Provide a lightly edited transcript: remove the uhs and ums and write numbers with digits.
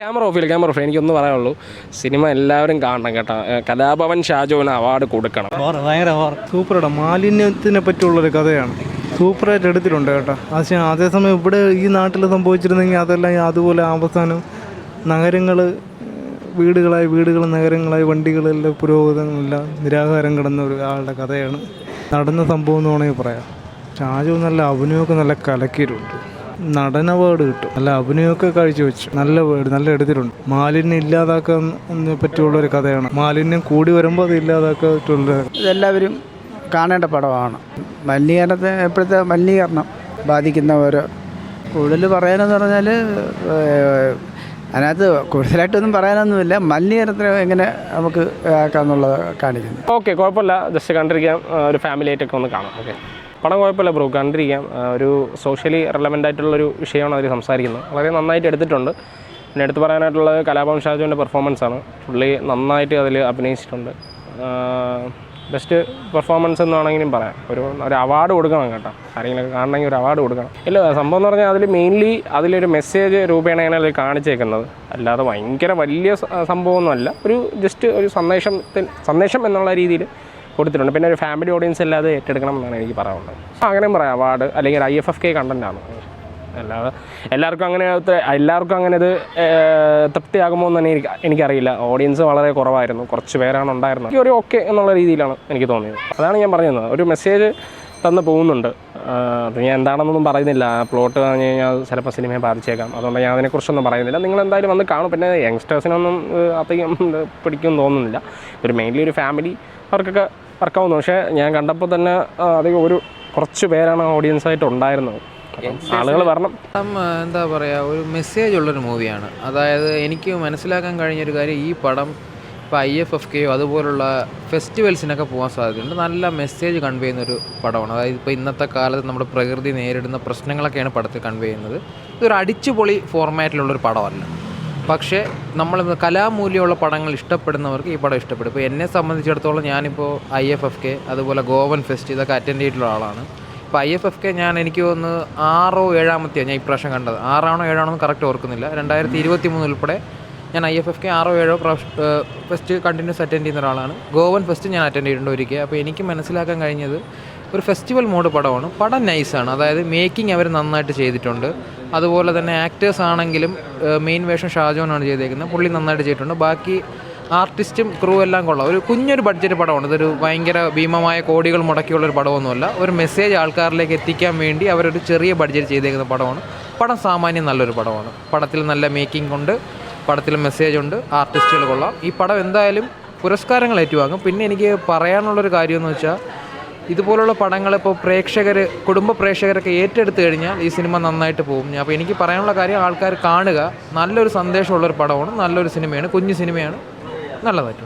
Camera off. എനിക്കൊന്നും പറയാനുള്ളൂ, cinema എല്ലാവരും കാണണം കേട്ടോ. കലാഭവൻ ഷാജോന് അവാർഡ് കൊടുക്കണം. ഭയങ്കര സൂപ്പറാണ്. മാലിന്യത്തിനെ പറ്റിയുള്ളൊരു കഥയാണ്. സൂപ്പറായിട്ട് എടുത്തിട്ടുണ്ട് കേട്ടോ. അതേസമയം ഇവിടെ ഈ നാട്ടിൽ സംഭവിച്ചിരുന്നെങ്കിൽ അതെല്ലാം അതുപോലെ അവസാനം നഗരങ്ങൾ വീടുകൾ നഗരങ്ങളായി വണ്ടികളെല്ലാം പുരോഗതികളെല്ലാം നിരാകാരം കിടന്ന ഒരു ആളുടെ കഥയാണ്. നടന്ന സംഭവം എന്ന് വേണമെങ്കിൽ പറയാം. ഷാജു നല്ല അഭിനയമൊക്കെ നല്ല കലക്കിയിട്ടുണ്ട്. നടന അവാർഡ് കിട്ടും. നല്ല അഭിനയമൊക്കെ കാഴ്ചവെച്ചു. നല്ല എടുത്തിട്ടുണ്ട്. മാലിന്യം ഇല്ലാതാക്കാൻ പറ്റിയുള്ളൊരു കഥയാണ്. മാലിന്യം കൂടി വരുമ്പോൾ അത് ഇല്ലാതാക്കാനുള്ള ഇതെല്ലാവരും കാണേണ്ട പടമാണ്. മലിനീകരണത്തെ എപ്പോഴത്തെ മലിനീകരണം ബാധിക്കുന്ന ഓരോ കൂടുതൽ പറയാനെന്ന് പറഞ്ഞാൽ അതിനകത്ത് കൂടുതലായിട്ടൊന്നും പറയാനൊന്നുമില്ല. മലിനീകരണത്തിന് എങ്ങനെ നമുക്ക് ആക്കാമെന്നുള്ളത് കാണിക്കുന്നു. ഓക്കെ, കുഴപ്പമില്ല. ജസ്റ്റ് കണ്ടിരിക്കാം, ഒരു ഫാമിലി ആയിട്ടൊക്കെ ഒന്ന് കാണാം. ഓക്കെ, പടം കുഴപ്പമില്ല ബ്രോ, കണ്ടിരിക്കാം. ഒരു സോഷ്യലി റെലവൻ്റ് ആയിട്ടുള്ളൊരു വിഷയമാണ് അതിൽ സംസാരിക്കുന്നത്. വളരെ നന്നായിട്ട് എടുത്തിട്ടുണ്ട്. പിന്നെ എടുത്ത് പറയാനായിട്ടുള്ളത് കലാഭവൻ ഷാജുവിൻ്റെ പെർഫോമൻസാണ്. പുള്ളി നന്നായിട്ട് അതിൽ അഭിനയിച്ചിട്ടുണ്ട്. ബെസ്റ്റ് പെർഫോമൻസ് എന്നാണെങ്കിലും പറയാം. ഒരു അവാർഡ് കൊടുക്കണം കേട്ടോ. ആരെങ്കിലുമൊക്കെ കാണണമെങ്കിൽ ഒരു അവാർഡ് കൊടുക്കണം. ഇല്ല, സംഭവം എന്ന് പറഞ്ഞാൽ അതിൽ മെയിൻലി അതിലൊരു മെസ്സേജ് രൂപേണയാണ് അതിൽ കാണിച്ചേക്കുന്നത്. അല്ലാതെ ഭയങ്കര വലിയ സംഭവമൊന്നുമല്ല. ഒരു ജസ്റ്റ് ഒരു സന്ദേശം എന്നുള്ള രീതിയിൽ കൊടുത്തിട്ടുണ്ട്. പിന്നെ ഒരു ഫാമിലി ഓഡിയൻസ് അല്ലാതെ ഏറ്റെടുക്കണം എന്നാണ് എനിക്ക് പറയാനുള്ളത്. അങ്ങനെയും പറയാം, അവാർഡ് അല്ലെങ്കിൽ IFFK കണ്ടൻറ്റാണ്. അല്ലാതെ എല്ലാവർക്കും അങ്ങനെ ഇത് തൃപ്തിയാകുമോ എന്ന് എനിക്കറിയില്ല. ഓഡിയൻസ് വളരെ കുറവായിരുന്നു, കുറച്ച് പേരാണ് ഉണ്ടായിരുന്നത്. ഒരു ഓക്കെ എന്നുള്ള രീതിയിലാണ് എനിക്ക് തോന്നിയത്. അതാണ് ഞാൻ പറഞ്ഞത്, ഒരു മെസ്സേജ് തന്നു പോകുന്നുണ്ട്. അത് ഞാൻ എന്താണെന്നൊന്നും പറയുന്നില്ല. പ്ലോട്ട് പറഞ്ഞു കഴിഞ്ഞാൽ ചിലപ്പോൾ സിനിമയെ ബാധിച്ചേക്കാം. അതുകൊണ്ട് ഞാൻ അതിനെക്കുറിച്ചൊന്നും പറയുന്നില്ല. നിങ്ങൾ എന്തായാലും വന്ന് കാണും. പിന്നെ യങ്സ്റ്റേഴ്സിനൊന്നും അധികം പിടിക്കുമെന്ന് തോന്നുന്നില്ല. ഒരു മെയിൻലി ഒരു ഫാമിലി അവർക്കൊക്കെ വർക്കാവുന്നു. പക്ഷേ ഞാൻ കണ്ടപ്പോൾ തന്നെ അധികം കുറച്ച് പേരാണ് ഓഡിയൻസായിട്ട് ഉണ്ടായിരുന്നത്. ആളുകൾ വരണം. എന്താ പറയുക, ഒരു മെസ്സേജ് ഉള്ളൊരു മൂവിയാണ്. അതായത് എനിക്ക് മനസ്സിലാക്കാൻ കഴിഞ്ഞൊരു കാര്യം, ഈ പടം ഇപ്പോൾ IFFKയോ അതുപോലുള്ള ഫെസ്റ്റിവൽസിനൊക്കെ പോകാൻ സാധ്യതയുണ്ട്. നല്ല മെസ്സേജ് കൺവേ ചെയ്യുന്നൊരു പടമാണ്. അതായത് ഇപ്പോൾ ഇന്നത്തെ കാലത്ത് നമ്മുടെ പ്രകൃതി നേരിടുന്ന പ്രശ്നങ്ങളൊക്കെയാണ് പടത്തിൽ കൺവേ ചെയ്യുന്നത്. ഇതൊരു അടിച്ചുപൊളി ഫോർമാറ്റിലുള്ളൊരു പടമല്ല. പക്ഷേ നമ്മൾ കലാമൂല്യമുള്ള പടങ്ങൾ ഇഷ്ടപ്പെടുന്നവർക്ക് ഈ പടം ഇഷ്ടപ്പെടും. ഇപ്പോൾ എന്നെ സംബന്ധിച്ചിടത്തോളം ഞാനിപ്പോൾ IFFK അതുപോലെ ഗോവൻ ഫെസ്റ്റ് ഇതൊക്കെ അറ്റൻഡ് ചെയ്തിട്ടുള്ള ആളാണ്. ഇപ്പോൾ IFFK എനിക്ക് തോന്നുന്നു 6 or 7 ഞാൻ ഇപ്രാവശ്യം കണ്ടത്. 6 or 7 എന്ന് കറക്റ്റ് ഓർക്കുന്നില്ല. 2023 ഉൾപ്പെടെ ഞാൻ IFFK 6 or 7 fest continuous attend ചെയ്യുന്ന ഒരാളാണ്. ഗോവൻ ഫെസ്റ്റ് ഞാൻ അറ്റൻഡ് ചെയ്തിട്ടുണ്ട് ഒരിക്കൽ. അപ്പോൾ എനിക്ക് മനസ്സിലാക്കാൻ കഴിഞ്ഞത് ഒരു ഫെസ്റ്റിവൽ മോഡ് പടമാണ്. പടം നൈസാണ്. അതായത് മേക്കിംഗ് അവർ നന്നായിട്ട് ചെയ്തിട്ടുണ്ട്. അതുപോലെ തന്നെ ആക്ടേഴ്സ് ആണെങ്കിലും മെയിൻ വേഷം ഷാജോനാണ് ചെയ്തേക്കുന്നത്. പുള്ളി നന്നായിട്ട് ചെയ്തിട്ടുണ്ട്. ബാക്കി ആർട്ടിസ്റ്റും ക്രൂ എല്ലാം കൊള്ളാം. ഒരു കുഞ്ഞൊരു ബഡ്ജറ്റ് പടമാണ്. ഇതൊരു ഭയങ്കര ഭീമമായ കോടികൾ മുടക്കിയുള്ളൊരു പടമൊന്നുമല്ല. ഒരു മെസ്സേജ് ആൾക്കാരിലേക്ക് എത്തിക്കാൻ വേണ്ടി അവരൊരു ചെറിയ ബഡ്ജറ്റ് ചെയ്തേക്കുന്ന പടമാണ്. പടം സാമാന്യം നല്ലൊരു പടമാണ്. പടത്തിൽ നല്ല മേക്കിംഗ് ഉണ്ട്, പടത്തിൽ മെസ്സേജ് ഉണ്ട്, ആർട്ടിസ്റ്റുകൾ കൊള്ളാം. ഈ പടം എന്തായാലും പുരസ്കാരങ്ങൾ ഏറ്റുവാങ്ങും. പിന്നെ എനിക്ക് പറയാനുള്ളൊരു കാര്യമെന്ന് വെച്ചാൽ, ഇതുപോലുള്ള പടങ്ങൾ ഇപ്പോൾ കുടുംബ പ്രേക്ഷകരൊക്കെ ഏറ്റെടുത്ത് കഴിഞ്ഞാൽ ഈ സിനിമ നന്നായിട്ട് പോകും. അപ്പോൾ എനിക്ക് പറയാനുള്ള കാര്യം, ആൾക്കാർ കാണുക. നല്ലൊരു സന്ദേശമുള്ളൊരു പടമാണ്, നല്ലൊരു സിനിമയാണ്, കുഞ്ഞു സിനിമയാണ്, നല്ലതായിട്ട്.